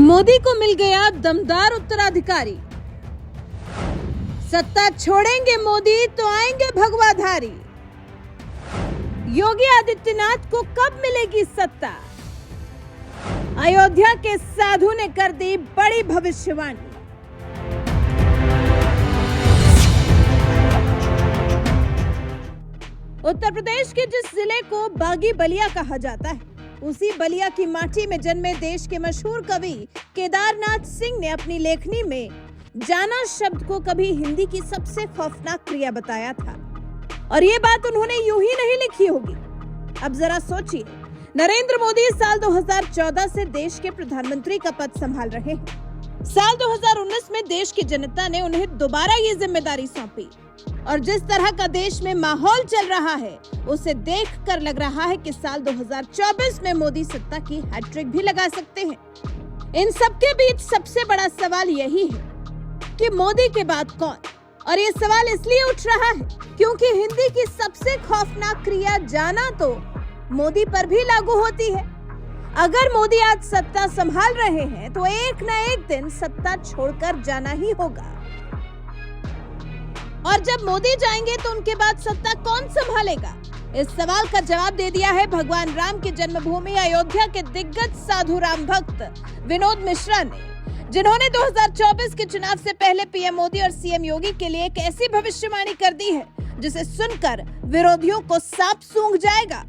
मोदी को मिल गया दमदार उत्तराधिकारी। सत्ता छोड़ेंगे मोदी तो आएंगे भगवाधारी। योगी आदित्यनाथ को कब मिलेगी सत्ता? अयोध्या के साधु ने कर दी बड़ी भविष्यवाणी। उत्तर प्रदेश के जिस जिले को बागी बलिया कहा जाता है, उसी बलिया की माटी में जन्मे देश के मशहूर कवि केदारनाथ सिंह ने अपनी लेखनी में जाना शब्द को कभी हिंदी की सबसे खौफनाक क्रिया बताया था। और ये बात उन्होंने यूं ही नहीं लिखी होगी। अब जरा सोचिए, नरेंद्र मोदी साल 2014 से देश के प्रधानमंत्री का पद संभाल रहे हैं। साल 2019 में देश की जनता ने उन्हें दोबारा ये जिम्मेदारी सौंपी और जिस तरह का देश में माहौल चल रहा है, उसे देखकर लग रहा है कि साल 2024 में मोदी सत्ता की हैट्रिक भी लगा सकते हैं। इन सबके बीच सबसे बड़ा सवाल यही है कि मोदी के बाद कौन? और ये सवाल इसलिए उठ रहा है क्योंकि हिंदी की सबसे खौफनाक क्रिया जाना तो मोदी पर भी लागू होती है। अगर मोदी आज सत्ता संभाल रहे हैं तो एक न एक दिन सत्ता छोड़कर जाना ही होगा। और जब मोदी जाएंगे तो उनके बाद सत्ता कौन संभालेगा? इस सवाल का जवाब दे दिया है भगवान राम की जन्मभूमि अयोध्या के दिग्गज साधु राम भक्त विनोद मिश्रा ने, जिन्होंने 2024 के चुनाव से पहले पीएम मोदी और सीएम योगी के लिए एक ऐसी भविष्यवाणी कर दी है जिसे सुनकर विरोधियों को सांप सूंघ जाएगा।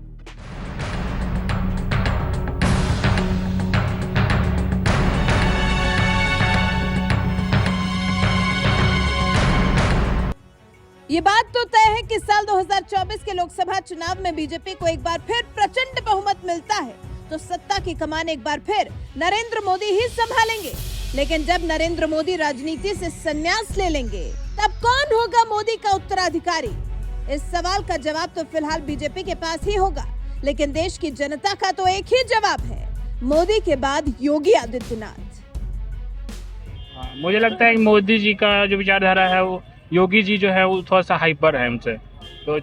ये बात तो तय है कि साल 2024 के लोकसभा चुनाव में बीजेपी को एक बार फिर प्रचंड बहुमत मिलता है तो सत्ता की कमान एक बार फिर नरेंद्र मोदी ही संभालेंगे। लेकिन जब नरेंद्र मोदी राजनीति से संन्यास ले लेंगे तब कौन होगा मोदी का उत्तराधिकारी? इस सवाल का जवाब तो फिलहाल बीजेपी के पास ही होगा, लेकिन देश की जनता का तो एक ही जवाब है, मोदी के बाद योगी आदित्यनाथ। मुझे लगता है कि मोदी जी का जो विचारधारा है वो योगी जी जो है वो थोड़ा सा हाइपर है हमसे। तो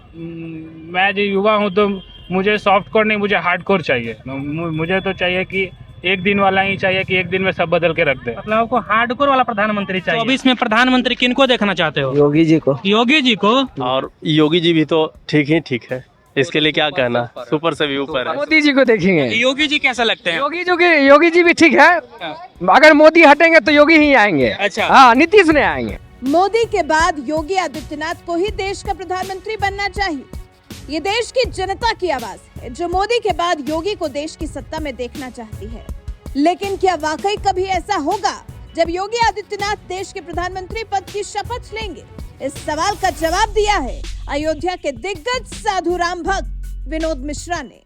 मैं जो युवा हूँ तो मुझे सॉफ्ट कोर नहीं, मुझे हार्ड कोर चाहिए। मुझे तो चाहिए कि एक दिन वाला ही चाहिए कि एक दिन में सब बदल के रख दे। मतलब आपको हार्डकोर वाला प्रधानमंत्री चाहिए। 24 में प्रधानमंत्री किनको देखना चाहते हो? योगी जी को। योगी जी को। और योगी जी भी तो ठीक है, इसके लिए क्या कहना, सुपर से भी ऊपर है। मोदी जी को देखेंगे। योगी जी कैसा लगते हैं? योगी जी भी ठीक है। अगर मोदी हटेंगे तो योगी ही आएंगे। अच्छा। हाँ, नीतीश नहीं आएंगे। मोदी के बाद योगी आदित्यनाथ को ही देश का प्रधानमंत्री बनना चाहिए। ये देश की जनता की आवाज है जो मोदी के बाद योगी को देश की सत्ता में देखना चाहती है। लेकिन क्या वाकई कभी ऐसा होगा जब योगी आदित्यनाथ देश के प्रधानमंत्री पद की शपथ लेंगे? इस सवाल का जवाब दिया है अयोध्या के दिग्गज साधु राम भक्त विनोद मिश्रा ने।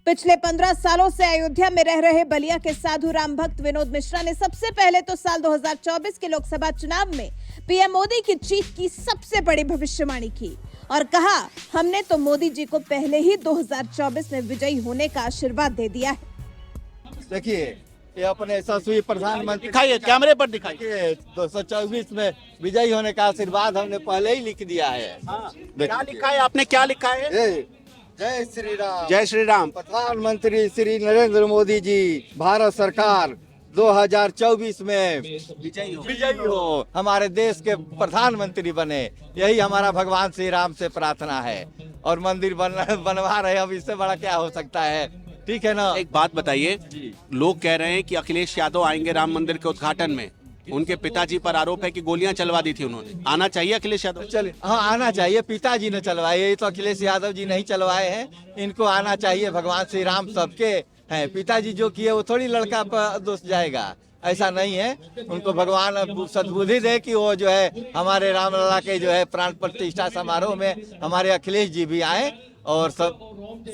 पिछले 15 सालों से अयोध्या में रह रहे बलिया के साधु राम भक्त विनोद मिश्रा ने सबसे पहले तो साल 2024 के लोकसभा चुनाव में पीएम मोदी की जीत की सबसे बड़ी भविष्यवाणी की और कहा, हमने तो मोदी जी को पहले ही 2024 में विजयी होने का आशीर्वाद दे दिया है। देखिए, ये अपने यशस्वी प्रधानमंत्री दिखाइए, कैमरे पर दिखाइए। 224 में विजयी होने का आशीर्वाद हमने पहले ही लिख दिया है। क्या लिखा है आपने? क्या लिखा है? जय श्री राम। जय श्री राम। प्रधानमंत्री श्री नरेंद्र मोदी जी, भारत सरकार 2024 में विजयी हो, हमारे देश के प्रधानमंत्री बने, यही हमारा भगवान श्री राम से प्रार्थना है। और मंदिर बनवा रहे, अब इससे बड़ा क्या हो सकता है? ठीक है ना। एक बात बताइए, लोग कह रहे हैं कि अखिलेश यादव आएंगे राम मंदिर के उद्घाटन में। उनके पिताजी पर आरोप है कि गोलियां चलवा दी थी उन्होंने। आना चाहिए अखिलेश यादव? चलिए, हाँ आना चाहिए। पिताजी ने चलवाए, ये तो अखिलेश यादव जी नहीं चलवाए हैं। इनको आना चाहिए। भगवान श्री राम सबके हैं। पिताजी जो किए वो थोड़ी लड़का पर दोष जाएगा, ऐसा नहीं है। उनको भगवान सद्बुद्धि दे कि वो जो है हमारे रामलला के जो है प्राण प्रतिष्ठा समारोह में हमारे अखिलेश जी भी आए। और सब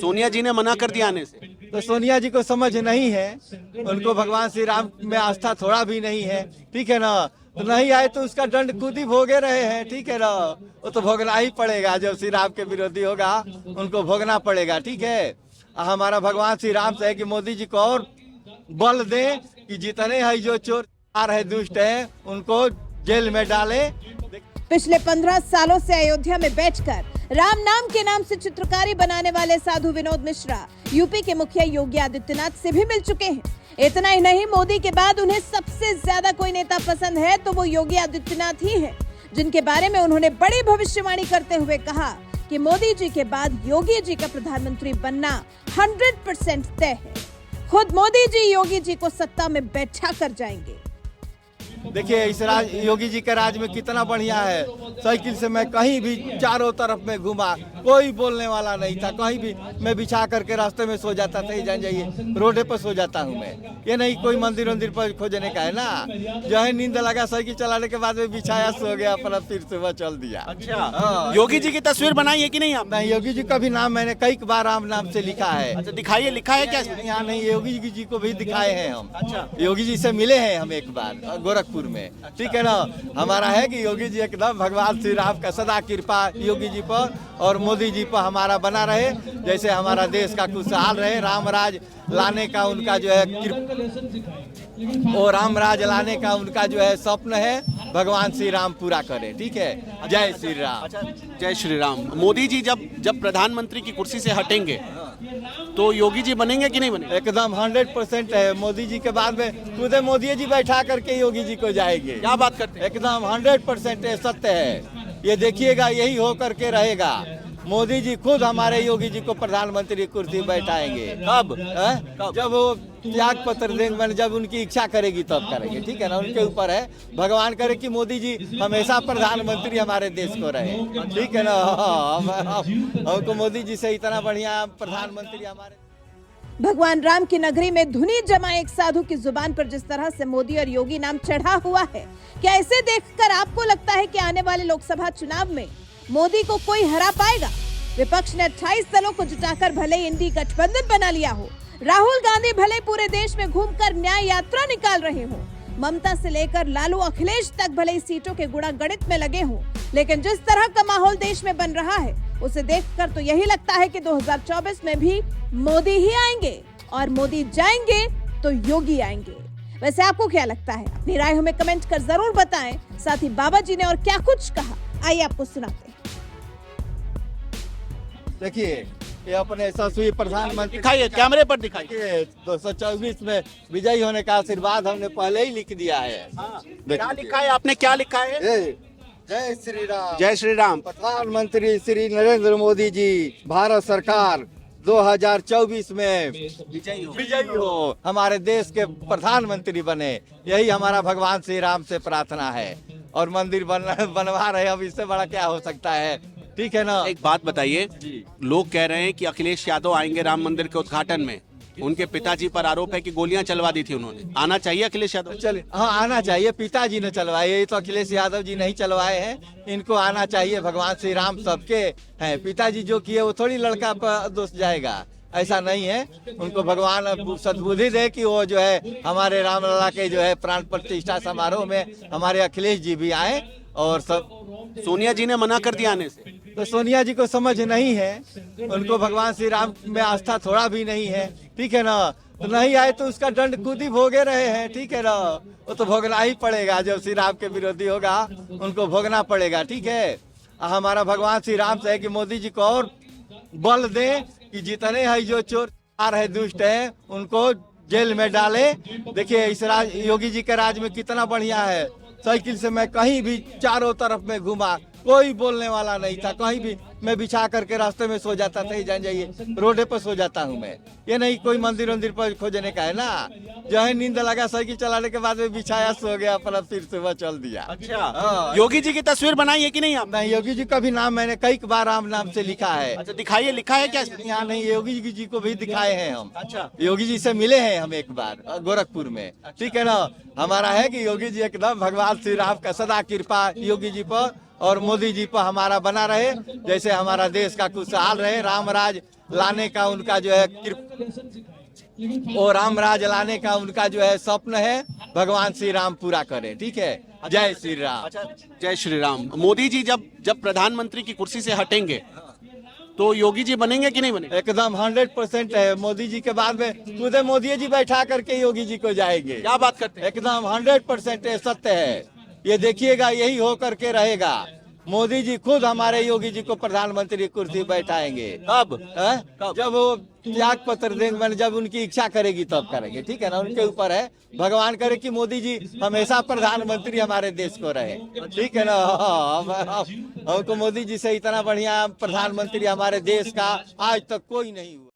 सोनिया जी ने मना कर दिया आने से। तो सोनिया जी को समझ नहीं है, उनको भगवान श्री राम में आस्था थोड़ा भी नहीं है। ठीक है ना। तो नहीं आए तो उसका दंड खुद ही भोगे रहे हैं। ठीक है ना। वो तो भोगना ही पड़ेगा। जब श्री राम के विरोधी होगा उनको भोगना पड़ेगा। ठीक है। हमारा भगवान श्री राम से है कि मोदी जी को और बल दे कि जितने है जो चोर आ रहे दुष्ट हैं उनको जेल में डाले। पिछले 15 सालों से अयोध्या में बैठकर राम नाम के नाम से चित्रकारी बनाने वाले साधु विनोद मिश्रा यूपी के मुखिया योगी आदित्यनाथ से भी मिल चुके हैं। इतना ही नहीं, मोदी के बाद उन्हें सबसे ज्यादा कोई नेता पसंद है तो वो योगी आदित्यनाथ ही है, जिनके बारे में उन्होंने बड़ी भविष्यवाणी करते हुए कहा कि मोदी जी के बाद योगी जी का प्रधानमंत्री बनना 100% तय है। खुद मोदी जी योगी जी को सत्ता में बैठा कर जाएंगे। देखिए इस योगी जी के राज में कितना बढ़िया है। साइकिल से मैं कहीं भी चारों तरफ में घूमा, कोई बोलने वाला नहीं था। कहीं भी मैं बिछा करके रास्ते में सो जाता था, जान जाइए रोडे पर सो जाता हूँ मैं। ये नहीं कोई मंदिर वंदिर पर खोजने का है ना, जो है नींद लगा साइकिल चलाने के बाद में बिछाया, सो गया, अपना फिर सुबह चल दिया। अच्छा, योगी जी की तस्वीर बनाई है कि नहीं आप? नहीं, योगी जी का भी नाम मैंने कई बार राम नाम से लिखा है। अच्छा, दिखाइए, लिखा है क्या? यहाँ नहीं, योगी जी को भी दिखाए हैं हम। अच्छा, योगी जी से मिले हैं हम एक बार गोरखपुर में, ठीक है ना। हमारा है कि योगी जी एकदम भगवान श्री राम का सदा कृपा योगी जी पर और मोदी जी पर हमारा बना रहे, जैसे हमारा देश का खुशहाल रहे। राम राज लाने का उनका जो है और राम राज लाने का उनका जो है स्वप्न है, भगवान श्री राम पूरा करे। ठीक है, जय श्री राम। जय श्री राम। मोदी जी जब प्रधानमंत्री की कुर्सी से हटेंगे तो योगी जी बनेंगे कि नहीं बनेंगे? एकदम 100% है। मोदी जी के बाद में खुद मोदी जी बैठा करके योगी जी को जाएंगे। क्या बात करते हैं? एकदम 100% सत्य है। ये देखिएगा, यही हो करके रहेगा। मोदी जी खुद हमारे योगी जी को प्रधानमंत्री कुर्सी बैठाएंगे। कब? जब वो त्याग पत्र देंगे, जब उनकी इच्छा करेगी तब करेंगे, ठीक है ना। उनके ऊपर है, भगवान करे कि मोदी जी हमेशा प्रधानमंत्री हमारे देश को रहे, ठीक है ना। हमको मोदी जी से इतना बढ़िया प्रधानमंत्री हमारे। भगवान राम की नगरी में धुनी जमा एक साधु की जुबान पर जिस तरह से मोदी और योगी नाम चढ़ा हुआ है, क्या इसे देखकर आपको लगता है कि आने वाले लोकसभा चुनाव में मोदी को कोई हरा पाएगा? विपक्ष ने 28 दलों को जुटाकर भले इंडी गठबंधन बना लिया हो, राहुल गांधी भले पूरे देश में घूमकर न्याय यात्रा निकाल रहे हो, ममता से लेकर लालू अखिलेश तक भले ही सीटों के गुणा गणित में लगे हों, लेकिन जिस तरह का माहौल देश में बन रहा है उसे देखकर तो यही लगता है कि 2024 में भी मोदी ही आएंगे और मोदी जाएंगे तो योगी आएंगे। वैसे आपको क्या लगता है? अपनी राय हमें कमेंट कर जरूर बताएं। साथ ही बाबा जी ने और क्या कुछ कहा, आइए आपको सुनाते हैं। देखिए, ये अपने यशस्वी प्रधानमंत्री, दिखाइए, कैमरे पर दिखाइए। 224 में विजयी होने का आशीर्वाद हमने पहले ही लिख दिया है। क्या लिखा है आपने? क्या लिखा है? जय श्री राम। जय श्री राम। प्रधानमंत्री श्री नरेंद्र मोदी जी, भारत सरकार 2024 में विजयी हो, हमारे देश के प्रधानमंत्री बने, यही हमारा भगवान श्री राम से प्रार्थना है। और मंदिर बनवा रहे, अब इससे बड़ा क्या हो सकता है, ठीक है ना। एक बात बताइए, लोग कह रहे हैं कि अखिलेश यादव आएंगे राम मंदिर के उद्घाटन में, उनके पिताजी पर आरोप है कि गोलियां चलवा दी थी उन्होंने। आना चाहिए अखिलेश यादव? चलिए, हाँ आना चाहिए। पिताजी ने चलवाए, ये तो अखिलेश यादव जी नहीं चलवाए हैं, इनको आना चाहिए। भगवान श्री राम सबके हैं, पिताजी जो किए वो थोड़ी लड़का पर दोष जाएगा, ऐसा नहीं है। उनको भगवान सद्बुद्धि दे कि वो जो है हमारे रामलला के जो है प्राण प्रतिष्ठा समारोह में हमारे अखिलेश जी भी आए। और सब सोनिया जी ने मना कर दिया आने से, तो सोनिया जी को समझ नहीं है, उनको भगवान श्री राम में आस्था थोड़ा भी नहीं है, ठीक है ना। तो नहीं आए तो उसका दंड खुद ही भोगे रहे हैं, ठीक है ना। वो तो भोगना ही पड़ेगा, जब श्री राम के विरोधी होगा उनको भोगना पड़ेगा, ठीक है। हमारा भगवान श्री राम से है कि मोदी जी को और बल दे कि जितने है जो चोर है, दुष्ट है, उनको जेल में डाले। देखिए इस योगी जी के राज में कितना बढ़िया है। साइकिल से मैं कहीं भी चारों तरफ में घूमा, कोई बोलने वाला नहीं था। कहीं भी मैं बिछा करके रास्ते में सो जाता था, जान जाइए रोडे पर सो जाता हूँ मैं। ये नहीं कोई मंदिर वंदिर पर खोजने का है ना, जो है नींद लगा साइकिल चलाने के बाद में बिछाया, सो गया, अपना फिर सुबह चल दिया। अच्छा, योगी जी की तस्वीर बनाई है कि नहीं आप? नहीं, योगी जी का भी नाम मैंने कई बार राम नाम से लिखा है। अच्छा, दिखाइए, लिखा है क्या? यहाँ नहीं, योगी जी को भी दिखाए हैं हम। अच्छा, योगी जी से मिले हैं हम एक बार गोरखपुर में, ठीक है ना। हमारा है कि योगी जी एकदम भगवान श्री राम का सदा कृपा योगी जी पर और मोदी जी पर हमारा बना रहे, जैसे हमारा देश का खुशहाल रहे। राम राज लाने का उनका जो है और राम राज लाने का उनका जो है स्वप्न है, भगवान श्री राम पूरा करे, ठीक है। जय श्री राम। जय श्री राम। मोदी जी जब प्रधानमंत्री की कुर्सी से हटेंगे तो योगी जी बनेंगे कि नहीं बनेंगे? एकदम 100% है। मोदी जी के बाद में खुद मोदी जी बैठा करके योगी जी को जाएंगे। क्या बात करते हैं? एकदम 100% सत्य है। ये देखिएगा, यही हो करके रहेगा। मोदी जी खुद हमारे योगी जी को प्रधानमंत्री की कुर्सी बैठाएंगे। कब? कब? जब वो त्याग पत्र देंगे, मैंने जब उनकी इच्छा करेगी तब करेंगे, ठीक है ना, उनके ऊपर है। भगवान करे कि मोदी जी हमेशा प्रधानमंत्री हमारे देश को रहे, ठीक है ना। हमको मोदी जी से इतना बढ़िया प्रधानमंत्री हमारे देश का आज तक कोई नहीं हुआ।